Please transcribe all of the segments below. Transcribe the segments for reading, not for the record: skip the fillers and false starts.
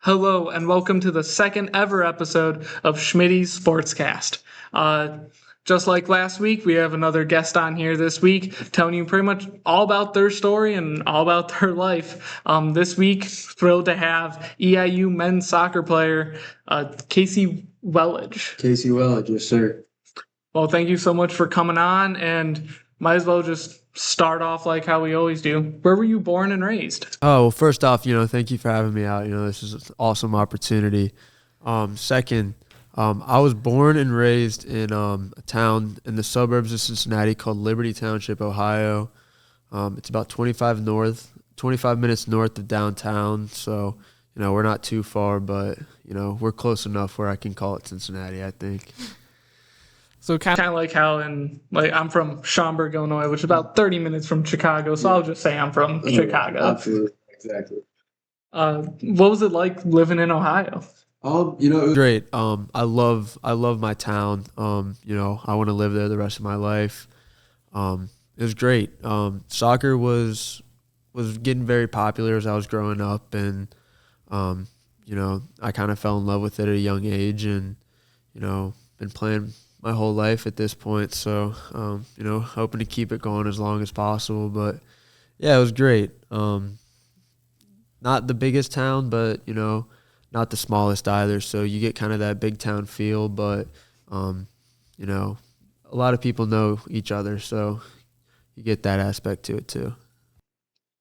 Hello, and welcome to the second ever episode of Schmitty's Sportscast. Just like last week, we have another guest on here this week telling you pretty much all about their story and all about their life. This week, thrilled to have EIU men's soccer player Casey Welage. Casey Welage, yes, sir. Well, thank you so much for coming on, and might as well just start off like how we always do. Where were you born and raised? Oh, well, first off, thank you for having me out. This is an awesome opportunity. Second, I was born and raised in a town in the suburbs of Cincinnati called Liberty Township, Ohio. It's about 25 minutes north of downtown. So, we're not too far, but, we're close enough where I can call it Cincinnati, I think. So kind of like how I'm from Schaumburg, Illinois, which is about 30 minutes from Chicago. So I'll just say I'm from Chicago. Absolutely, exactly. What was it like living in Ohio? It was great. I love my town. I want to live there the rest of my life. It was great. Soccer was getting very popular as I was growing up, and I kind of fell in love with it at a young age, and been playing my whole life at this point. So, hoping to keep it going as long as possible. But yeah, it was great. Not the biggest town, but not the smallest either. So you get kind of that big town feel, but a lot of people know each other, so you get that aspect to it too.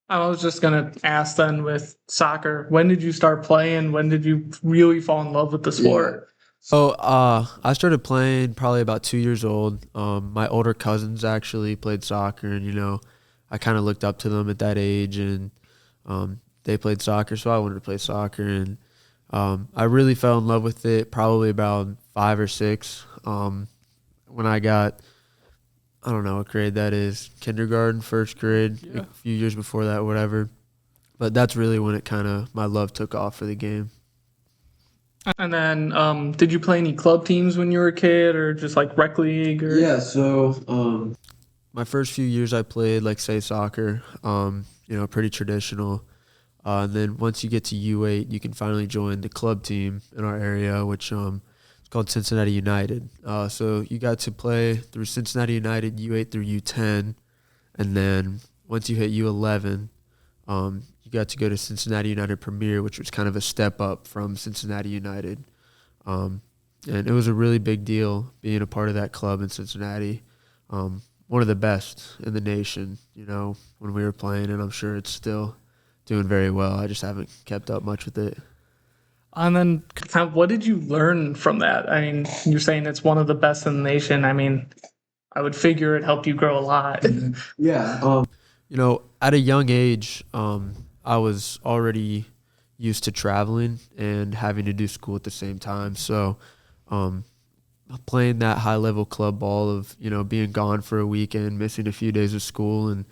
I was just gonna ask then with soccer, when did you start playing? When did you really fall in love with the sport? Yeah. So I started playing probably about 2 years old. My older cousins actually played soccer, and I kind of looked up to them at that age, and they played soccer, so I wanted to play soccer, and I really fell in love with it probably about 5 or 6. When I got, I don't know what grade that is, kindergarten, first grade, Yeah. A few years before that, whatever. But that's really when my love took off for the game. And then, did you play any club teams when you were a kid, or just like rec league? Or? Yeah, so my first few years I played soccer, pretty traditional. And then once you get to U8, you can finally join the club team in our area, which is called Cincinnati United. So you got to play through Cincinnati United, U8 through U10, and then once you hit U11, you got to go to Cincinnati United Premier, which was kind of a step up from Cincinnati United. And it was a really big deal being a part of that club in Cincinnati. One of the best in the nation, when we were playing, and I'm sure it's still doing very well. I just haven't kept up much with it. And then, what did you learn from that? I mean, you're saying it's one of the best in the nation. I mean, I would figure it helped you grow a lot. Yeah. At a young age, I was already used to traveling and having to do school at the same time. So playing that high-level club ball of, being gone for a weekend, missing a few days of school, and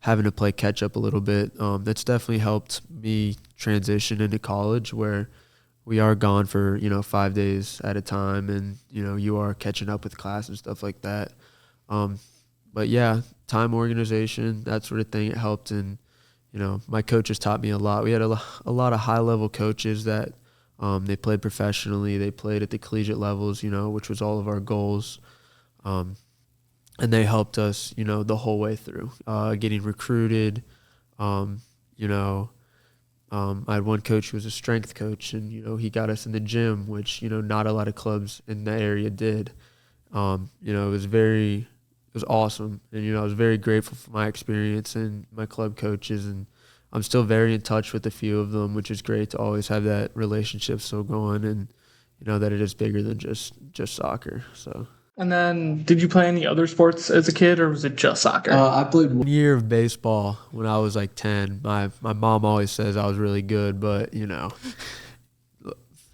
having to play catch-up a little bit, that's definitely helped me transition into college, where we are gone for, 5 days at a time, and, you are catching up with class and stuff like that. But yeah, time organization, that sort of thing, it helped. And, my coaches taught me a lot. We had a lot of high-level coaches that they played professionally. They played at the collegiate levels, which was all of our goals. And they helped us, the whole way through, getting recruited. I had one coach who was a strength coach, and, he got us in the gym, which, not a lot of clubs in the area did. It was awesome. And, I was very grateful for my experience and my club coaches. And I'm still very in touch with a few of them, which is great to always have that relationship still going, and, that it is bigger than just soccer. So. And then, did you play any other sports as a kid, or was it just soccer? I played 1 year of baseball when I was 10. My mom always says I was really good, but,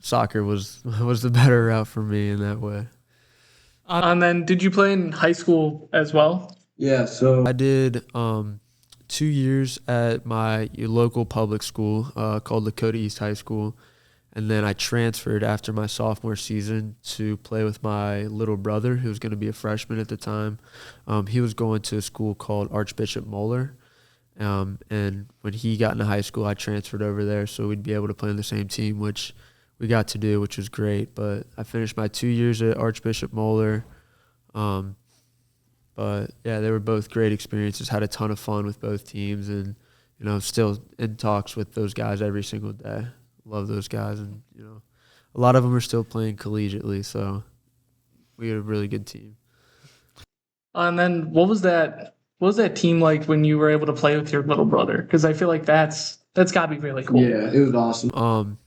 soccer was the better route for me in that way. And then, did you play in high school as well? Yeah, so I did 2 years at my local public school called Lakota East High School. And then I transferred after my sophomore season to play with my little brother, who was going to be a freshman at the time. He was going to a school called Archbishop Moeller. And when he got into high school, I transferred over there so we'd be able to play on the same team, which we got to do, which was great. But I finished my 2 years at Archbishop Moeller. But yeah, they were both great experiences. Had a ton of fun with both teams, and still in talks with those guys every single day. Love those guys, and a lot of them are still playing collegiately. So we had a really good team. And then what was that team like when you were able to play with your little brother? Because I feel like that's got to be really cool. Yeah, it was awesome.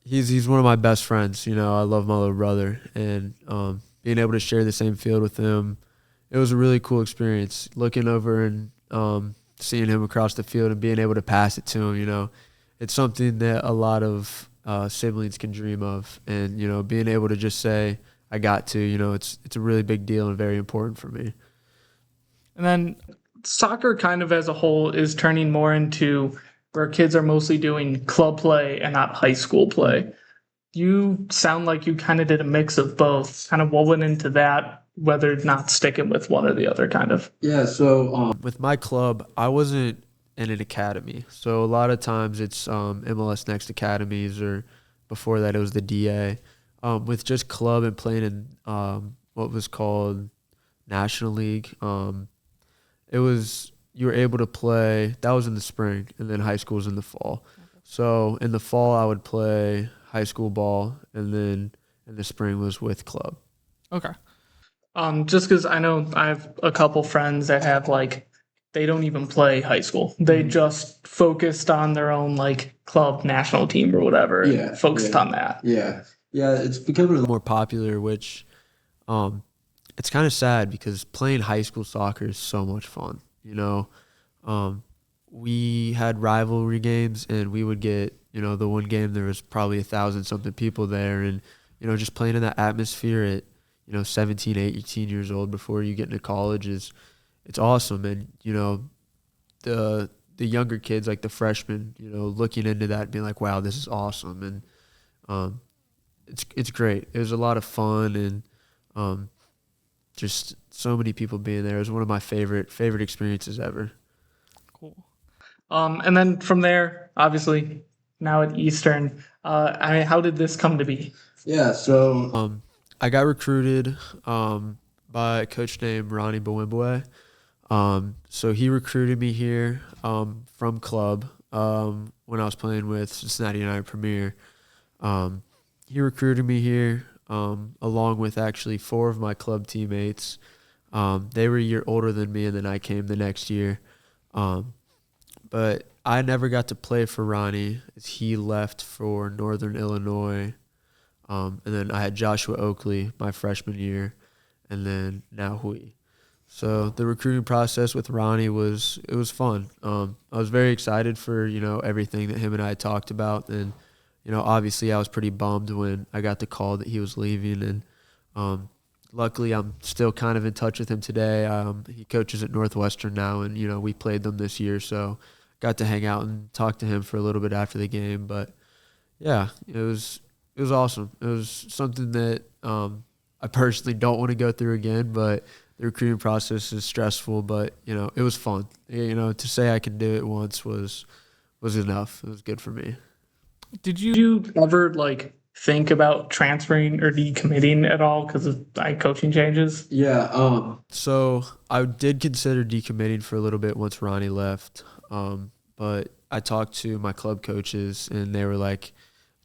He's one of my best friends. I love my little brother, and being able to share the same field with him, it was a really cool experience. Looking over and seeing him across the field and being able to pass it to him, it's something that a lot of siblings can dream of. And being able to just say I got to, it's a really big deal and very important for me. And then soccer kind of as a whole is turning more into where kids are mostly doing club play and not high school play. You sound like you kind of did a mix of both, kind of woven into that, whether not sticking with one or the other kind of. Yeah, so with my club, I wasn't in an academy. So a lot of times it's MLS Next Academies, or before that it was the DA. With just club and playing in what was called National League, it was you were able to play. That was in the spring, and then high school was in the fall. So in the fall I would play high school ball, and then in the spring was with club. Okay. Just because I know I have a couple friends that have they don't even play high school. They just focused on their own club national team or whatever. And focused on that. Yeah, it's becoming a More popular, which it's kind of sad because playing high school soccer is so much fun. We had rivalry games, and we would get, the one game there was probably 1,000-something people there, and just playing in that atmosphere at 17, 18 years old before you get into college it's awesome. And the younger kids, like the freshmen, looking into that and being like, wow, this is awesome. And it's great. It was a lot of fun, and just so many people being there. It was one of my favorite experiences ever. Cool. And then from there, obviously now at Eastern, how did this come to be? Yeah, so I got recruited by a coach named Ronnie Bawimboe. So he recruited me here from club when I was playing with Cincinnati United Premier. He recruited me here along with actually 4 of my club teammates. They were a year older than me, and then I came the next year. But I never got to play for Ronnie as he left for Northern Illinois. And then I had Joshua Oakley my freshman year, and then now Hui. So the recruiting process with Ronnie was fun. I was very excited for everything that him and I had talked about, and obviously I was pretty bummed when I got the call that he was leaving. And luckily I'm still kind of in touch with him today. He coaches at Northwestern now, and we played them this year, so got to hang out and talk to him for a little bit after the game. But yeah, it was awesome. It was something that I personally don't want to go through again, but the recruiting process is stressful, but it was fun. To say I can do it once was enough. It was good for me. Did you ever think about transferring or decommitting at all because of coaching changes? Yeah. So I did consider decommitting for a little bit once Ronnie left, but I talked to my club coaches, and they were like,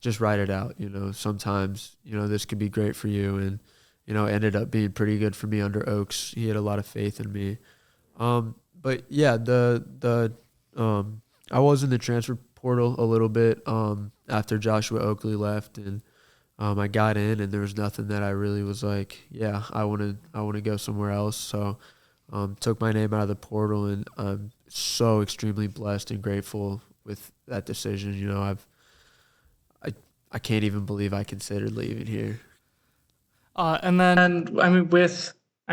just write it out. Sometimes this could be great for you, and it ended up being pretty good for me under Oaks. He had a lot of faith in me. But yeah, I was in the transfer portal a little bit after Joshua Oakley left, and I got in, and there was nothing that I really was like, yeah, I want to go somewhere else. So took my name out of the portal, and I'm so extremely blessed and grateful with that decision. I can't even believe I considered leaving here. And then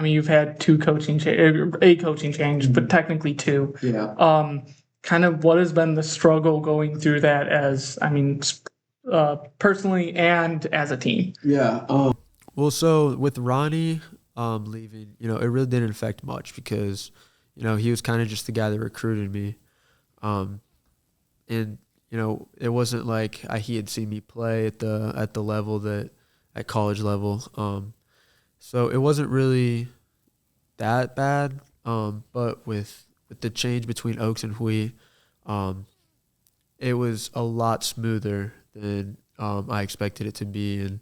you've had a coaching change, but technically 2. Yeah. Kind of what has been the struggle going through that personally and as a team? Yeah. Well, so with Ronnie leaving, it really didn't affect much because, he was kind of just the guy that recruited me. And it wasn't like he had seen me play at the level at college level. So it wasn't really that bad. But with the change between Oaks and Hui, it was a lot smoother than I expected it to be. And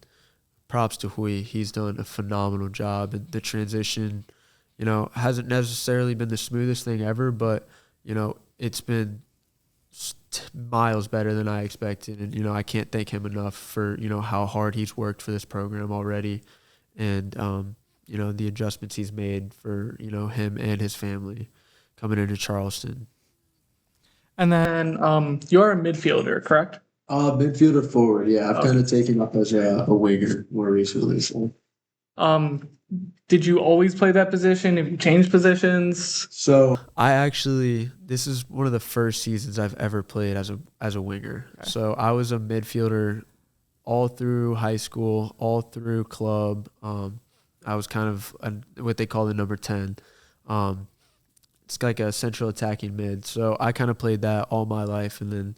props to Hui. He's done a phenomenal job. And the transition, hasn't necessarily been the smoothest thing ever, but, it's been miles better than I expected. And, I can't thank him enough for, how hard he's worked for this program already. And, the adjustments he's made for, him and his family coming into Charleston. And then you're a midfielder, correct? Midfielder forward. Yeah, I've kind of taken up as a winger more recently. So. Did you always play that position? Have you changed positions? So this is one of the first seasons I've ever played as a winger. Okay. So I was a midfielder all through high school, all through club. I was kind of what they call the number 10. It's like a central attacking mid. So I kind of played that all my life. And then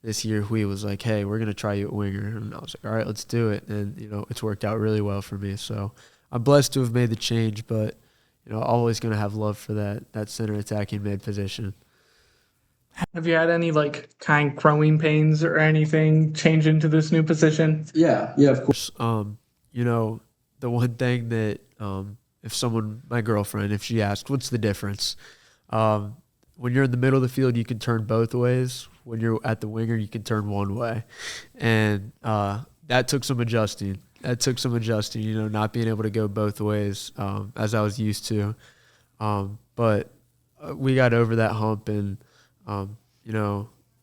this year, Hui was like, hey, we're going to try you at winger. And I was like, all right, let's do it. And, it's worked out really well for me. So I'm blessed to have made the change, but, always going to have love for that center attacking mid position. Have you had any kind of growing pains or anything change into this new position? Yeah, of course. The one thing that if my girlfriend, if she asked, what's the difference? When you're in the middle of the field, you can turn both ways. When you're at the winger, you can turn one way. And that took some adjusting. Not being able to go both ways as I was used to. But we got over that hump, and,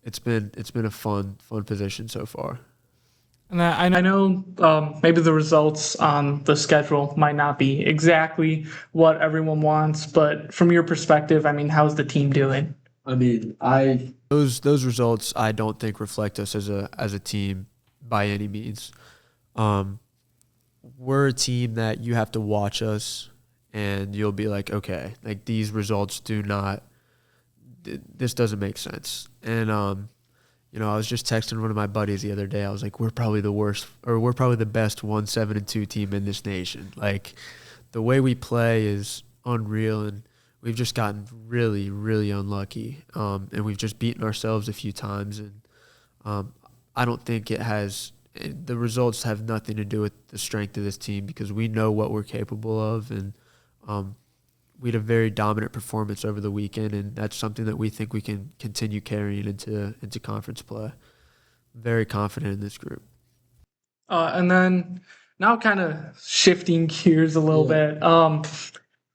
it's been a fun position so far. And I know maybe the results on the schedule might not be exactly what everyone wants, but from your perspective, how's the team doing? Those results I don't think reflect us as a team by any means. We're a team that you have to watch us, and you'll be like, okay, these results this doesn't make sense. And I was just texting one of my buddies the other day. I was like, we're probably the worst, or we're probably the best 1-7-2 team in this nation. The way we play is unreal, and we've just gotten really, really unlucky. And we've just beaten ourselves a few times. And I don't think the results have nothing to do with the strength of this team, because we know what we're capable of. And we had a very dominant performance over the weekend, and that's something that we think we can continue carrying into conference play. Very confident in this group. And then now kind of shifting gears a little bit.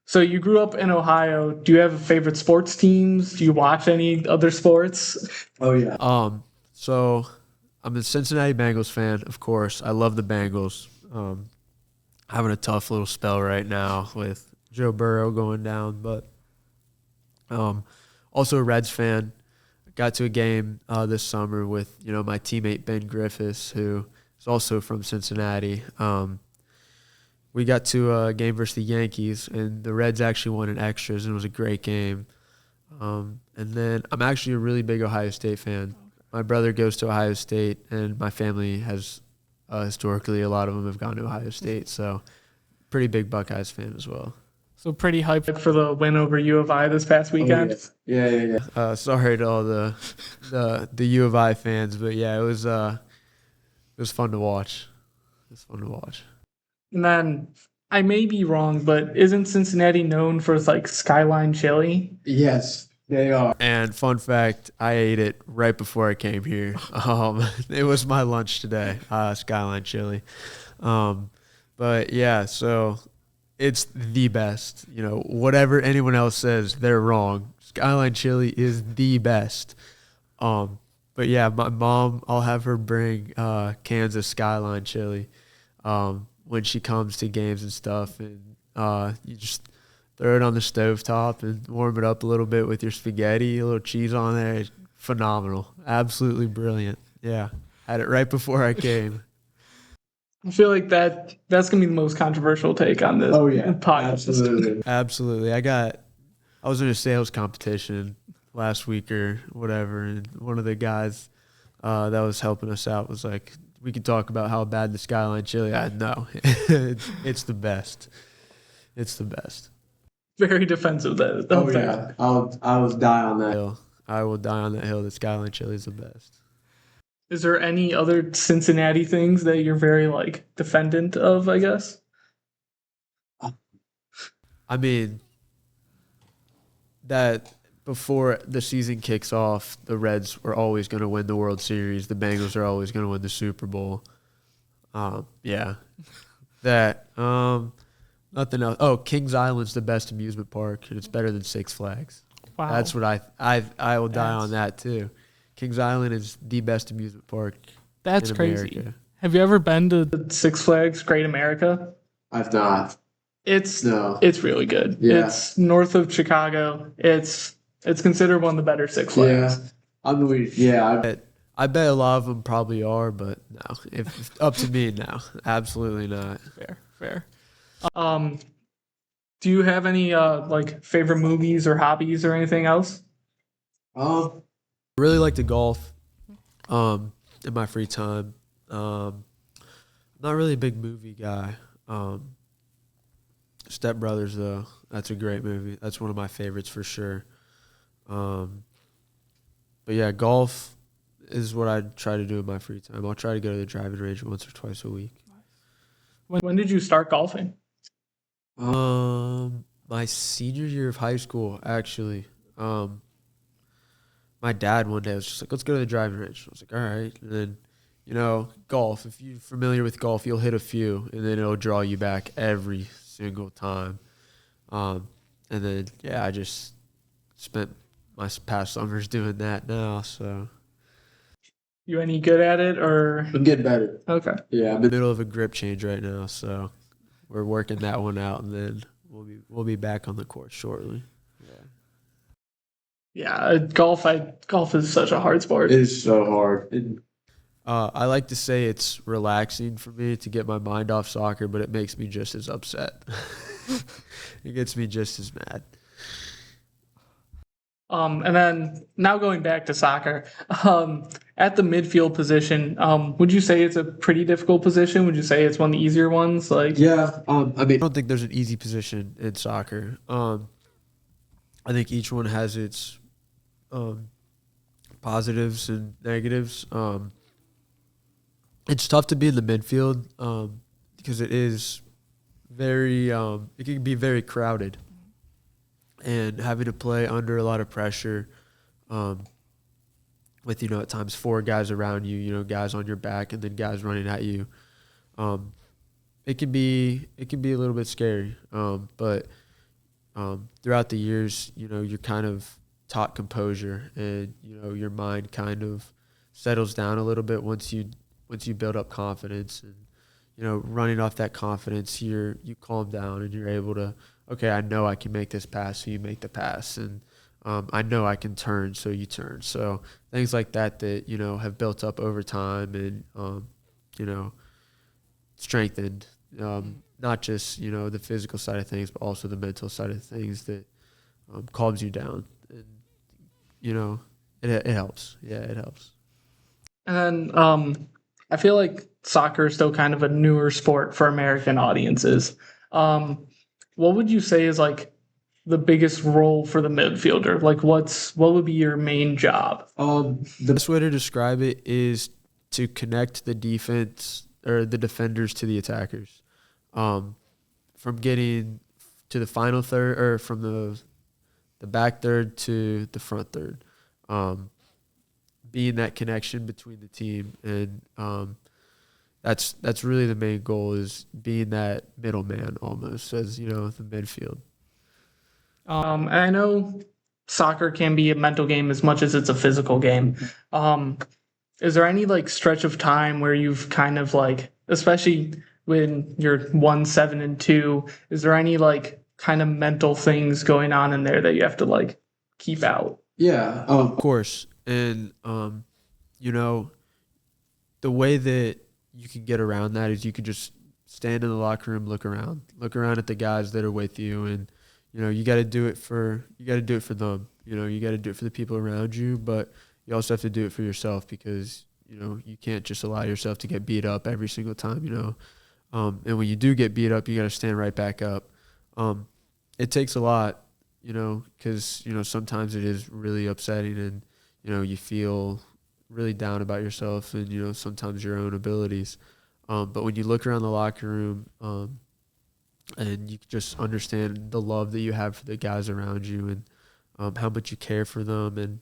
So you grew up in Ohio. Do you have favorite sports teams? Do you watch any other sports? Oh, yeah. So I'm a Cincinnati Bengals fan, of course. I love the Bengals. Having a tough little spell right now with Joe Burrow going down, but also a Reds fan. Got to a game this summer with my teammate Ben Griffiths, who is also from Cincinnati. We got to a game versus the Yankees, and the Reds actually won in extras, and it was a great game. And then I'm actually a really big Ohio State fan. My brother goes to Ohio State, and my family has historically, a lot of them have gone to Ohio State, so pretty big Buckeyes fan as well. So pretty hyped for the win over U of I this past weekend. Oh, yeah. Sorry to all the U of I fans, but yeah, it was fun to watch. And then I may be wrong, but isn't Cincinnati known for Skyline Chili? Yes, they are. And fun fact, I ate it right before I came here. It was my lunch today, Skyline Chili. But yeah, so it's the best. Whatever anyone else says, they're wrong. Skyline Chili is the best. But yeah, my mom, I'll have her bring cans of Skyline Chili when she comes to games and stuff. And you just throw it on the stovetop and warm it up a little bit with your spaghetti, a little cheese on there. It's phenomenal. Absolutely brilliant. Yeah. Had it right before I came. I feel like that's going to be the most controversial take on this podcast. Absolutely. Absolutely. I got I was in a sales competition last week or whatever, and one of the guys that was helping us out was like, we could talk about how bad the Skyline Chili. I know. It's the best. It's the best. Very defensive of that. Yeah, I will die on that. Hill. I will die on that hill. The Skyline Chili is the best. Is there any other Cincinnati things that you're very like defendant of, I guess? I mean, that before the season kicks off, the Reds are always going to win the World Series. The Bengals are always going to win the Super Bowl. Yeah. That. Nothing else. Oh, Kings Island's the best amusement park, and it's better than Six Flags. Wow. That's what I will die on that too. Kings Island is the best amusement park. That's in crazy. America. Have you ever been to the Six Flags Great America? I've not. It's No. It's really good. Yeah. It's north of Chicago. It's considered one of the better Six Flags. I bet a lot of them probably are, but no. If up to me, no, absolutely not. Fair. Do you have any like favorite movies or hobbies or anything else? I really like to golf in my free time. I'm not really a big movie guy. Step Brothers, though, that's a great movie. That's one of my favorites for sure. But yeah, golf is what I try to do in my free time. I'll try to go to the driving range once or twice a week. When did you start golfing? My senior year of high school, actually. My dad one day was just like, let's go to the driving range. I was like, all right. And then, golf, if you're familiar with golf, you'll hit a few, and then it'll draw you back every single time. And then, yeah, I just spent my past summers doing that now, so. You any good at it, or? I'm getting better. Okay. Yeah, I'm in the middle of a grip change right now, so we're working that one out, and then we'll be back on the course shortly. Yeah, golf is such a hard sport. it is so hard. I like to say it's relaxing for me to get my mind off soccer, but it makes me just as upset. It gets me just as mad. And then now going back to soccer, at the midfield position, would you say it's a pretty difficult position? Would you say it's one of the easier ones? Like, Yeah, I I mean, don't think there's an easy position in soccer. I think each one has its positives and negatives. It's tough to be in the midfield because it is very it can be very crowded, and having to play under a lot of pressure with at times 4 guys around you, guys on your back and then guys running at you. It can be a little bit scary, but throughout the years, you're kind of taught composure, and your mind kind of settles down a little bit once you build up confidence, and running off that confidence, you calm down and you're able to, okay, I know I can make this pass, so you make the pass, and I know I can turn, so you turn. So things like that have built up over time and strengthened not just the physical side of things, but also the mental side of things that calms you down. And it helps. Yeah, it helps. and then I feel like soccer is still kind of a newer sport for American audiences. What would you say is like the biggest role for the midfielder? Like, what would be your main job? The best way to describe it is to connect the defense or the defenders to the attackers, from getting to the final third, or from the back third to the front third, being that connection between the team, and that's really the main goal, is being that middleman almost, as the midfield. And I know soccer can be a mental game as much as it's a physical game. Is there any like stretch of time where you've kind of like, especially when you're 1-7-2, is there any like kind of mental things going on in there that you have to like keep out? Yeah, Of course. And, the way that you can get around that is you can just stand in the locker room, look around at the guys that are with you, and, you got to do it for them. You got to do it for the people around you, but you also have to do it for yourself because you can't just allow yourself to get beat up every single time. And when you do get beat up, you got to stand right back up. It takes a lot, because sometimes it is really upsetting, and you feel really down about yourself and sometimes your own abilities. But when you look around the locker room, and you just understand the love that you have for the guys around you, and how much you care for them, and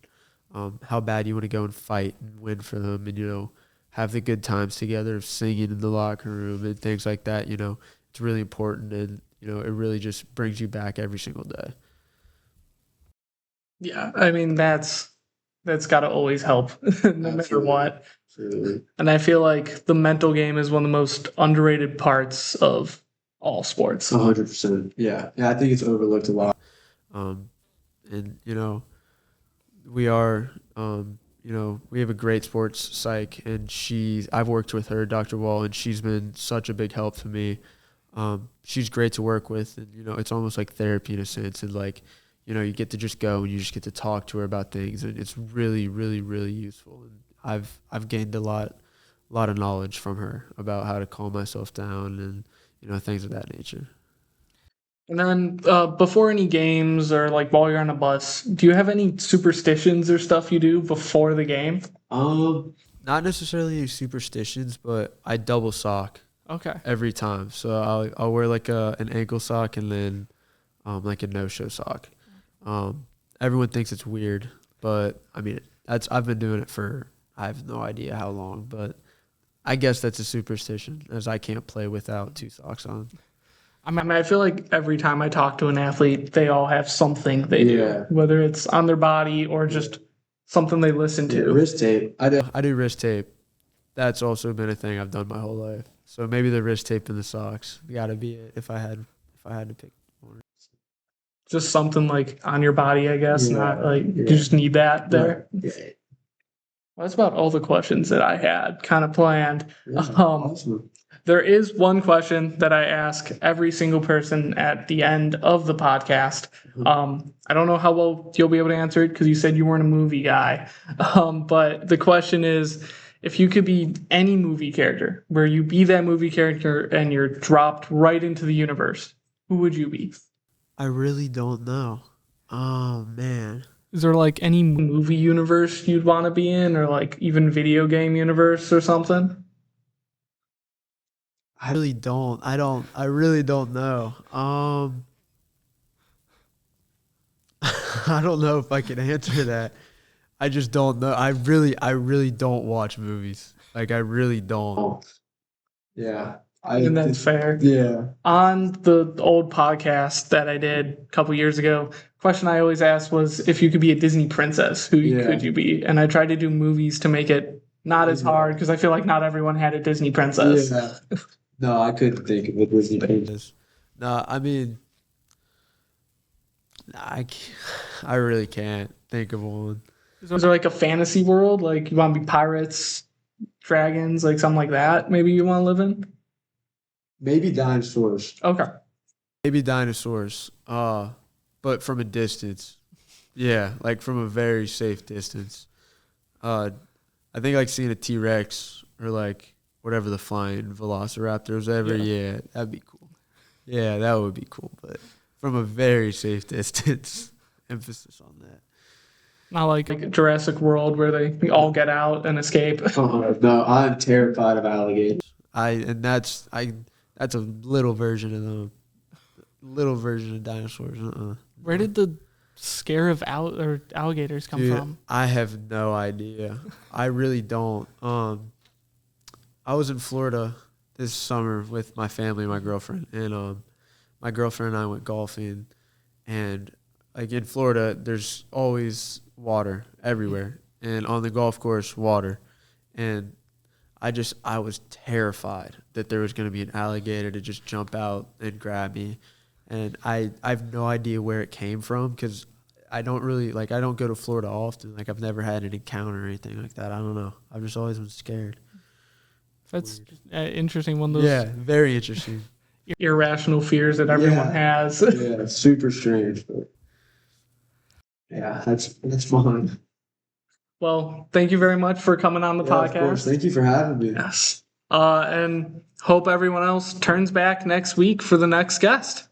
how bad you want to go and fight and win for them, and have the good times together of singing in the locker room and things like that. It's really important, and it really just brings you back every single day. Yeah, I mean that's got to always help, no matter what. Absolutely. And I feel like the mental game is one of the most underrated parts of all sports. 100%. Yeah, I think it's overlooked a lot. And we are, we have a great sports psych, and I've worked with her, Dr. Wall, and she's been such a big help to me. She's great to work with, and it's almost like therapy in a sense, and like you get to just go and you just get to talk to her about things, and it's really, really, really useful. And I've gained a lot of knowledge from her about how to calm myself down and things of that nature. And then before any games or like while you're on a bus, do you have any superstitions or stuff you do before the game? Not necessarily any superstitions, but I double sock. Okay. Every time. So I'll wear like an ankle sock and then like a no-show sock. Everyone thinks it's weird, but I mean I've been doing it for I have no idea how long, but I guess that's a superstition, as I can't play without two socks on. I mean, I feel like every time I talk to an athlete, they all have something they do, whether it's on their body or just something they listen to. Wrist tape. I do wrist tape. That's also been a thing I've done my whole life. So maybe the wrist tape and the socks gotta be it if I had to pick one. Just something like on your body, I guess. Not like you just need that there. Yeah. Well, that's about all the questions that I had kind of planned. Yeah, awesome. There is one question that I ask every single person at the end of the podcast. I don't know how well you'll be able to answer it because you said you weren't a movie guy. But the question is, if you could be any movie character, where you be that movie character and you're dropped right into the universe, who would you be? I really don't know. Oh, man. Is there like any movie universe you'd want to be in, or like even video game universe or something? I really don't. I really don't know. I don't know if I can answer that. I just don't know. I really don't watch movies. Like, I really don't. Yeah. And that's fair. Yeah. On the old podcast that I did a couple years ago, question I always asked was, if you could be a Disney princess, who could you be? And I tried to do movies to make it not as hard, because I feel like not everyone had a Disney princess. Yeah. No, I couldn't think of a Disney princess. No, I mean, I really can't think of one. Is there like a fantasy world? Like you want to be pirates, dragons, like something like that maybe you want to live in? Maybe dinosaurs. Okay. Maybe dinosaurs, but from a distance. Yeah, like from a very safe distance. I think like seeing a T-Rex or like whatever the flying velociraptors ever. Yeah, that'd be cool. Yeah, that would be cool, but from a very safe distance. Emphasis on that. Not like Jurassic World where they all get out and escape. No, I'm terrified of alligators. That's a little version of them. Little version of dinosaurs. Where did the scare of alligators come from? I have no idea. I really don't. I was in Florida this summer with my family and my girlfriend, and my girlfriend and I went golfing, and like in Florida, there's always water everywhere, and on the golf course, water, and I was terrified that there was going to be an alligator to just jump out and grab me. And I have no idea where it came from, because I don't go to Florida often. Like, I've never had an encounter or anything like that. I don't know. I've just always been scared. That's interesting. One of those. Yeah, very interesting. irrational fears that everyone has. Yeah, super strange, but yeah, that's fun. Well, thank you very much for coming on the Of course. podcast. Thank you for having me. Yes. And hope everyone else turns back next week for the next guest.